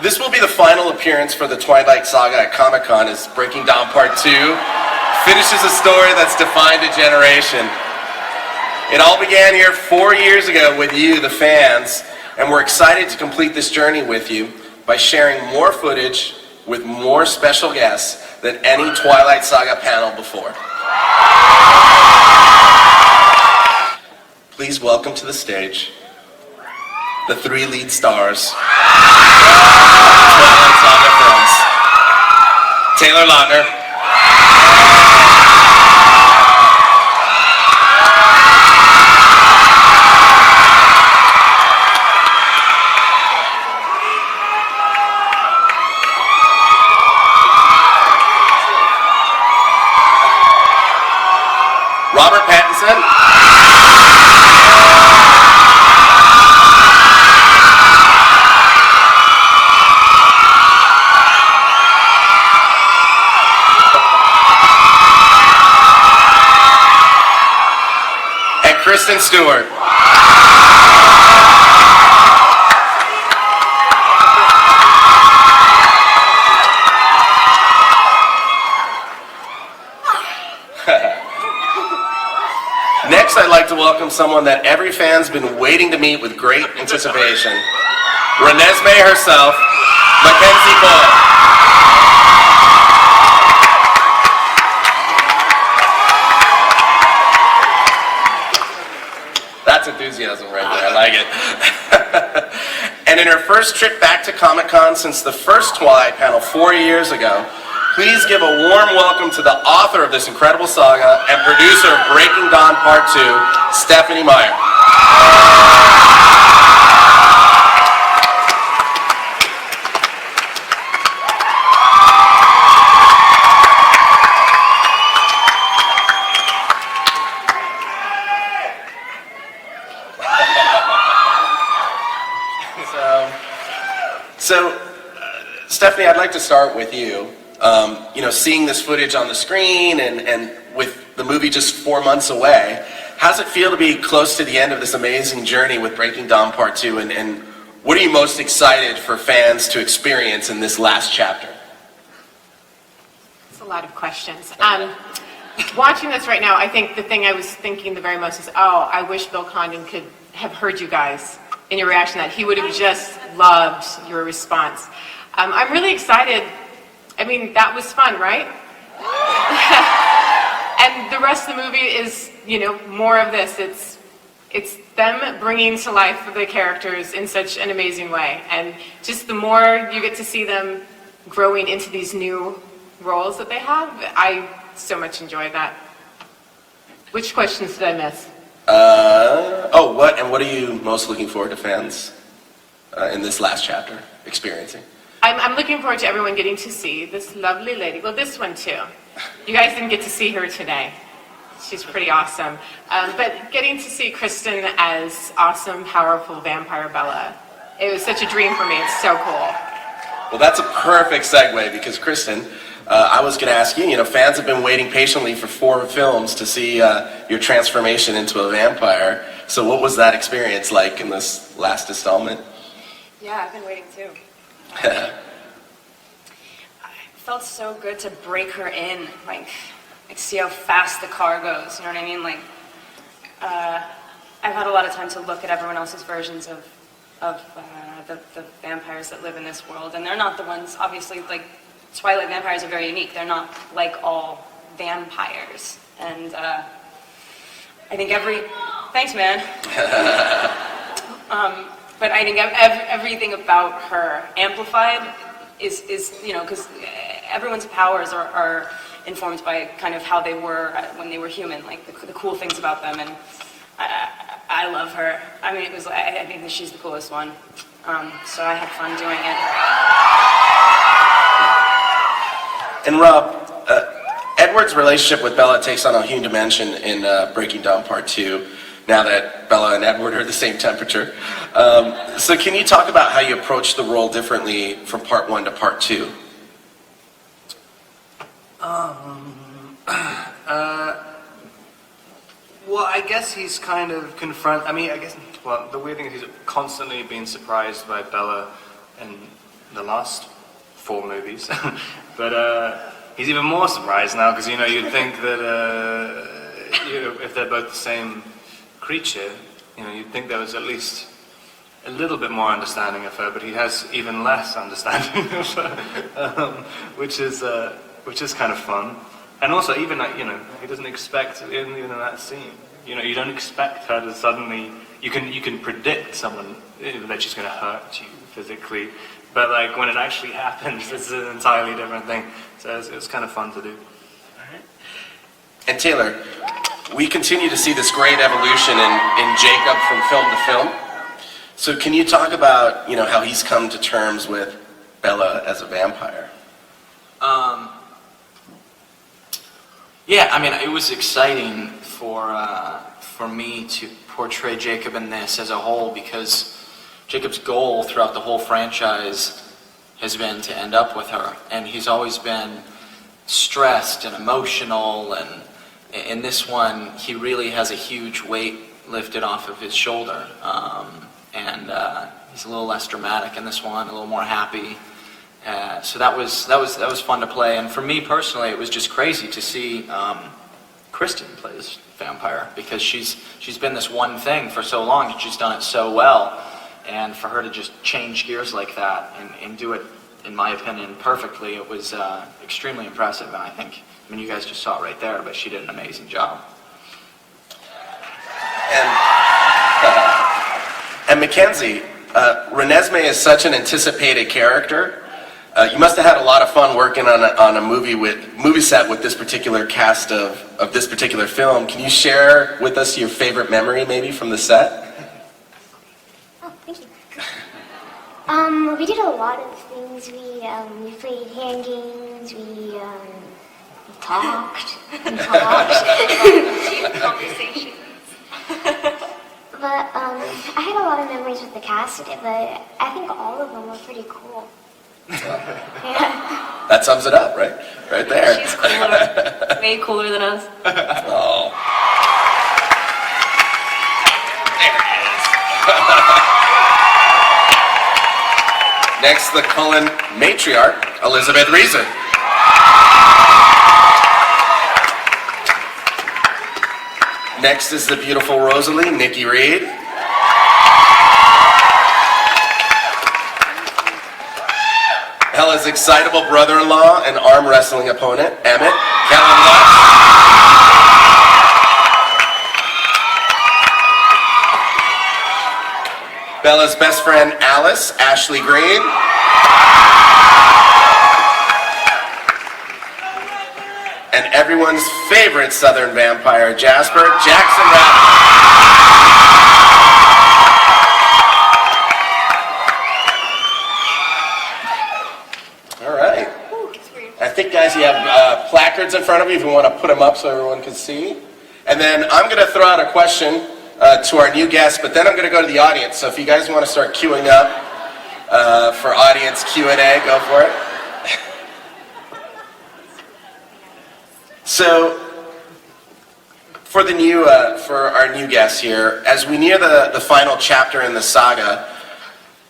This will be the final appearance for the Twilight Saga at Comic-Con as Breaking Dawn Part 2 finishes a story that's defined a generation. It all began here 4 years ago with you, the fans, and we're excited to complete this journey with you by sharing more footage with more special guests than any Twilight Saga panel before. Please welcome to the stage the 3 lead stars of Twilight Saga films. Taylor Lautner, Robert Pattinson, and Kristen Stewart. Next, I'd like to welcome someone that every fan's been waiting to meet with great anticipation. Renesmee herself, Mackenzie Boyle. That's enthusiasm right there, I like it. And in her first trip back to Comic-Con since the first Twilight panel 4 years ago, please give a warm welcome to the author of this incredible saga and producer of Breaking Dawn Part 2, Stephenie Meyer. So, Stephenie, I'd like to start with you. Seeing this footage on the screen and with the movie just 4 months away, how does it feel to be close to the end of this amazing journey with Breaking Dawn Part 2, and what are you most excited for fans to experience in this last chapter? It's a lot of questions. Watching this right now, I think the thing I was thinking the very most is, I wish Bill Condon could have heard you guys in your reaction, that he would have just loved your response. I'm really excited. I mean, that was fun, right? And the rest of the movie is, more of this. It's them bringing to life the characters in such an amazing way. And just the more you get to see them growing into these new roles that they have, I so much enjoy that. Which questions did I miss? What are you most looking forward to fans in this last chapter experiencing? I'm looking forward to everyone getting to see this lovely lady. Well, this one too. You guys didn't get to see her today. She's pretty awesome. But getting to see Kristen as awesome, powerful vampire Bella, it was such a dream for me. It's so cool. Well, that's a perfect segue because Kristen, I was going to ask you, fans have been waiting patiently for 4 films to see your transformation into a vampire. So what was that experience like in this last installment? Yeah, I've been waiting too. It felt so good to break her in, like see how fast the car goes, you know what I mean? I've had a lot of time to look at everyone else's versions of the vampires that live in this world, and they're not the ones, obviously, like, Twilight vampires are very unique. They're not like all vampires, and I think thanks, man. But I think everything about her amplified is because everyone's powers are informed by kind of how they were when they were human, like the cool things about them, and I love her. I mean, I think that she's the coolest one, so I had fun doing it. And Rob, Edward's relationship with Bella takes on a huge dimension in Breaking Dawn Part 2, now that Bella and Edward are the same temperature. So can you talk about how you approach the role differently from Part 1 to Part 2? Well, I guess he's kind of the weird thing is he's constantly being surprised by Bella and the last 4 movies. But he's even more surprised now because you'd think that if they're both the same creature, you'd think there was at least a little bit more understanding of her, but he has even less understanding of her, which is kind of fun. And also, even he doesn't expect even in that scene. You don't expect her to suddenly. You can predict someone that she's going to hurt you physically, but like when it actually happens, it's an entirely different thing. So it's kind of fun to do. All right. And Taylor, we continue to see this great evolution in Jacob from film to film. So can you talk about how he's come to terms with Bella as a vampire? Yeah, I mean, it was exciting for me to portray Jacob in this as a whole, because Jacob's goal throughout the whole franchise has been to end up with her, and he's always been stressed and emotional, and in this one he really has a huge weight lifted off of his shoulder, and he's a little less dramatic in this one, a little more happy. So that was fun to play, and for me personally, it was just crazy to see Kristen play this vampire, because she's been this one thing for so long, and she's done it so well, and for her to just change gears like that and do it, in my opinion, perfectly, it was extremely impressive. And I mean, you guys just saw it right there, but she did an amazing job. And Mackenzie, Renesmee is such an anticipated character. You must have had a lot of fun working on a movie set with this particular cast of this particular film. Can you share with us your favorite memory, maybe, from the set? Oh, thank you. We did a lot of things. We played hand games. We talked. Deep conversations. But I had a lot of memories with the cast, but I think all of them were pretty cool. Yeah. That sums it up, right? Right there. She's cooler. Way cooler than us. Oh. There it is. Next, the Cullen matriarch, Elizabeth Reaser. Next is the beautiful Rosalie, Nikki Reed. Ella's excitable brother-in-law and arm wrestling opponent, Emmett, Kellen Lutz. Bella's best friend, Alice, Ashley Green. And everyone's favorite Southern vampire, Jasper, Jackson Rabbit. I think, guys, you have placards in front of you if you want to put them up so everyone can see. And then I'm going to throw out a question to our new guests, but then I'm going to go to the audience. So if you guys want to start queuing up for audience Q&A, go for it. So for our new guests here, as we near the final chapter in the saga,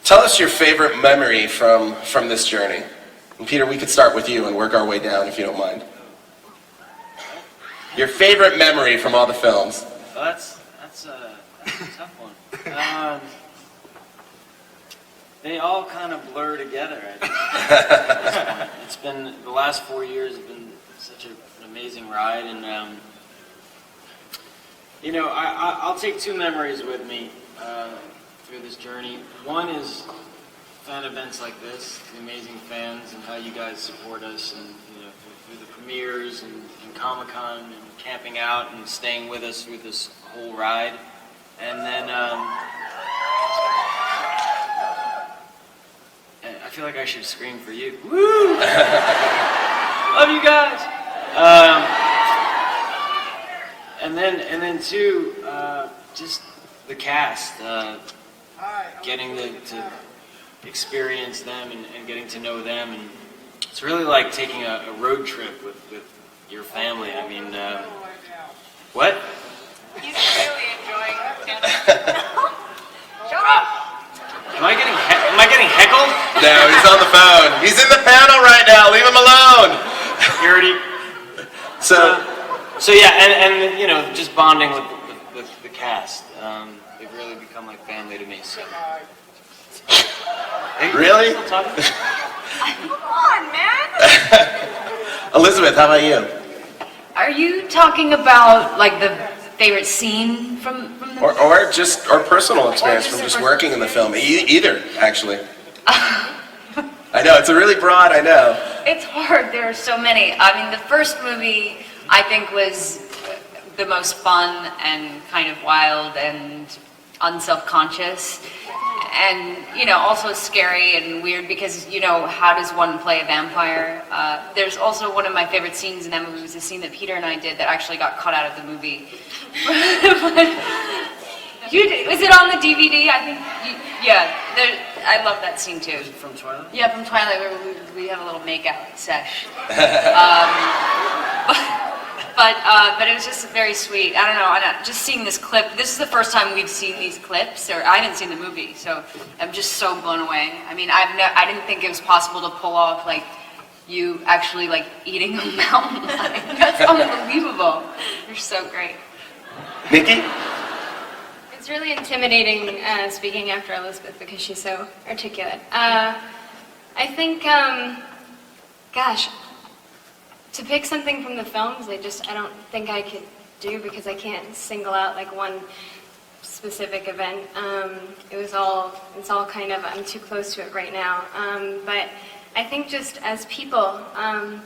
tell us your favorite memory from this journey. And Peter, we could start with you and work our way down, if you don't mind. Your favorite memory from all the films? Well, that's a tough one. They all kind of blur together, I think, at this point. It's been, the last 4 years have been such an amazing ride, and I'll take 2 memories with me through this journey. One is fan events like this, the amazing fans, and how you guys support us, and through the premieres and Comic-Con and camping out and staying with us through this whole ride. And then I feel like I should scream for you. Woo! Love you guys. And then 2, just the cast, getting to experience them and getting to know them, and it's really like taking a road trip with your family. I mean, what? He's really enjoying it. Shut up! Am I getting Am I getting heckled? No, he's on the phone. He's in the panel right now. Leave him alone. Purity. So Yeah, and you know, just bonding with the cast. They've really become like family to me. So. Hey, really? Still talking? Come on, man. Elizabeth, how about you? Are you talking about like the favorite scene from the Or personal experience just from a just personal working in the film? Either, actually. I know, it's a really broad, I know. It's hard. There are so many. I mean, the first movie I think was the most fun and kind of wild and unself-conscious, and you know, also scary and weird because you know, how does one play a vampire? There's also one of my favorite scenes in that movie was a scene that Peter and I did that actually got cut out of the movie. Was it on the DVD? I think. Yeah, I love that scene too. From Twilight? Yeah, from Twilight, where we have a little makeout sesh. But it was just very sweet. I don't know, just seeing this clip, this is the first time we've seen these clips, or I haven't seen the movie, so I'm just so blown away. I mean, I didn't think it was possible to pull off, like, you actually, like, eating a mountain lion. That's unbelievable. You're so great. Nikki? It's really intimidating speaking after Elizabeth because she's so articulate. I think, gosh, to pick something from the films, I don't think I could do because I can't single out like one specific event. It's all kind of, I'm too close to it right now. But I think just as people, I'm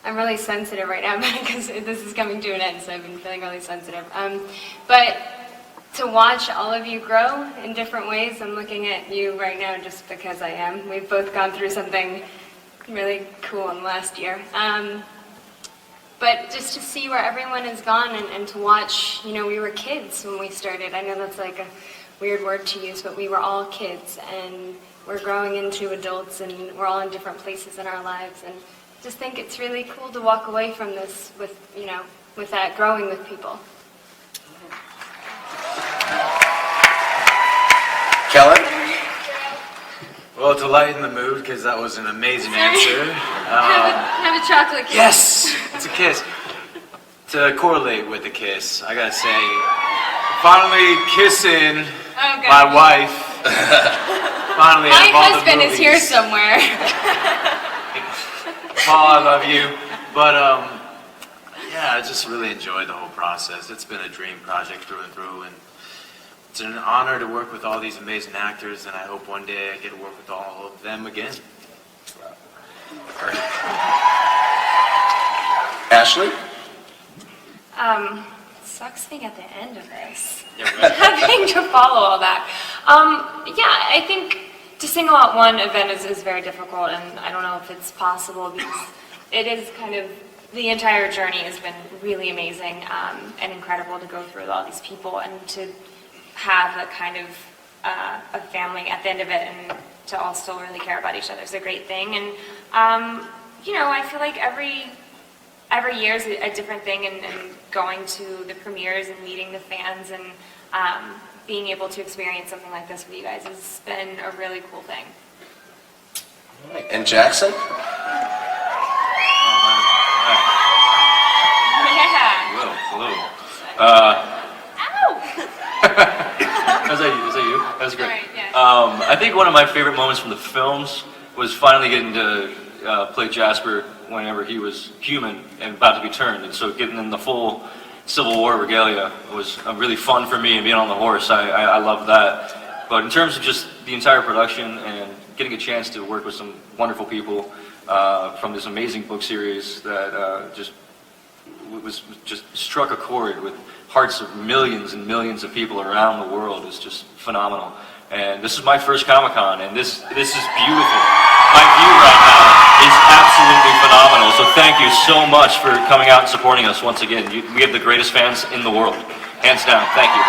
really sensitive right now because this is coming to an end, so I've been feeling really sensitive. But to watch all of you grow in different ways, I'm looking at you right now just because I am. We've both gone through something really cool in the last year. But just to see where everyone has gone and to watch, you know, we were kids when we started. I know that's like a weird word to use, but we were all kids and we're growing into adults and we're all in different places in our lives. And just think it's really cool to walk away from this with, you know, with that growing with people. Cullen? Well, to lighten the mood, because that was an amazing answer. Have a chocolate kiss. Yes! It's a kiss. To correlate with the kiss, I gotta say, finally kissing my wife. Finally, My out of all the husband is here movies. somewhere. Paul, I love you. But, yeah, I just really enjoyed the whole process. It's been a dream project through and through, and it's an honor to work with all these amazing actors, and I hope one day I get to work with all of them again. Ashley? Sucks being at the end of this. Having to follow all that. Yeah, I think to single out one event is very difficult, and I don't know if it's possible because it is kind of, the entire journey has been really amazing and incredible to go through with all these people and to have a kind of a family at the end of it and to all still really care about each other is a great thing. And, you know, I feel like every year is a different thing, and going to the premieres and meeting the fans and being able to experience something like this with you guys has been a really cool thing. All right. And Jackson? Yeah. Hello. Ow! Was that you? That was great. Right, yeah. I think one of my favorite moments from the films was finally getting to play Jasper whenever he was human and about to be turned. And so getting in the full Civil War regalia was really fun for me, and being on the horse, I love that. But in terms of just the entire production and getting a chance to work with some wonderful people from this amazing book series that just struck a chord with hearts of millions and millions of people around the world is just phenomenal. And this is my first Comic-Con, and this is beautiful. My view right now is absolutely phenomenal. So thank you so much for coming out and supporting us once again. We have the greatest fans in the world. Hands down. Thank you.